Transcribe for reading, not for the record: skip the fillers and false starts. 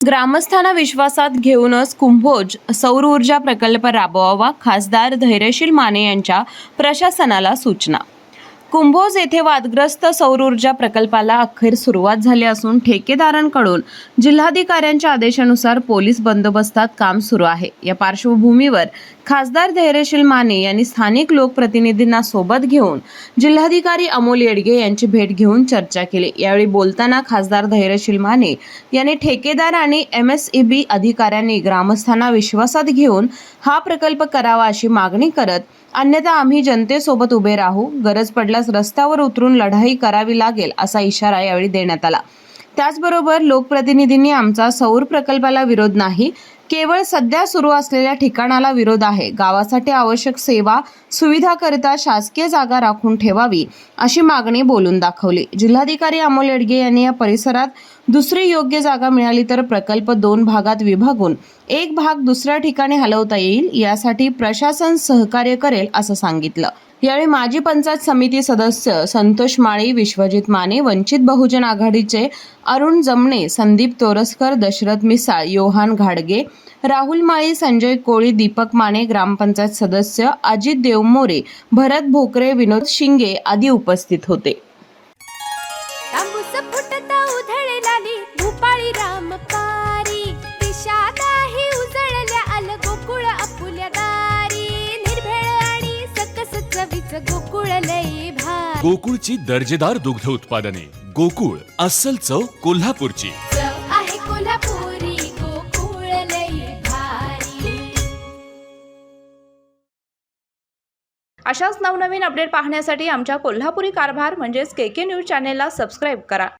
ग्रामस्थांना विश्वासात घेऊनच कुंभोज सौर ऊर्जा प्रकल्प राबवावा, खासदार धैर्यशील माने यांच्या प्रशासनाला सूचना। कुंभोज येथे वादग्रस्त सौर ऊर्जा प्रकल्पाला अखेर सुरुवात झाली असून ठेकेदारांकडून जिल्हाधिकाऱ्यांच्या आदेशानुसार पोलीस बंदोबस्तात काम सुरू आहे। या पार्श्वभूमीवर खासदार धैर्यशील माने यांनी स्थानिक लोकप्रतिनिधींना सोबत घेऊन जिल्हाधिकारी अमोल येडगे यांची भेट घेऊन चर्चा केली। यावेळी बोलताना खासदार धैर्यशील माने यांनी ठेकेदार आणि MSEB अधिकाऱ्यांनी ग्रामस्थांना विश्वासात घेऊन हा प्रकल्प करावा अशी मागणी करत, अन्यथा आम्ही जनतेसोबत उभे राहू, गरज पडल्यास रस्त्यावर उतरून लढाई करावी लागेल असा इशारा यावेळी देण्यात आला। त्याचबरोबर लोकप्रतिनिधींनी आमचा सौर प्रकल्पाला विरोध नाही, केवळ सध्या सुरू असलेल्या ठिकाणाला विरोध आहे। गावासाठी आवश्यक सेवा सुविधाकरिता शासकीय जागा राखून ठेवावी अशी मागणी बोलून दाखवली। जिल्हाधिकारी अमोल येडगे यांनी या परिसरात दुसरी योग्य जागा मिळाली तर प्रकल्प 2 भागात विभागून एक भाग दुसऱ्या ठिकाणी हलवता येईल, यासाठी प्रशासन सहकार्य करेल असं सांगितलं। यावेळी माजी पंचायत समिती सदस्य संतोष माळी, विश्वजित माने, वंचित बहुजन आघाडीचे अरुण जमणे, संदीप तोरसकर, दशरथ मिसाळ, योहान घाडगे, राहुल माळी, संजय कोळी, दीपक माने, ग्रामपंचायत सदस्य अजित देवमोरे, भरत भोकरे, विनोद शिंगे आदी उपस्थित होते। भूपाळी रामपारी दिशादाही उजळल्या आल गोकुळ आपुल्या दारी, निर्भेळ आणि सकस चवीच गोकुळ लई भारी। गोकुळची दर्जेदार दुग्ध उत्पादने। गोकुळ, अस्सल चव कोल्हापूरची। चव आहे कोल्हापुरी, गोकुळ लई भारी। अशाच नवनवीन अपडेट पाहण्यासाठी आमच्या कोल्हापुरी कारभार म्हणजेच KK न्यूज चॅनेलला सबस्क्राईब करा।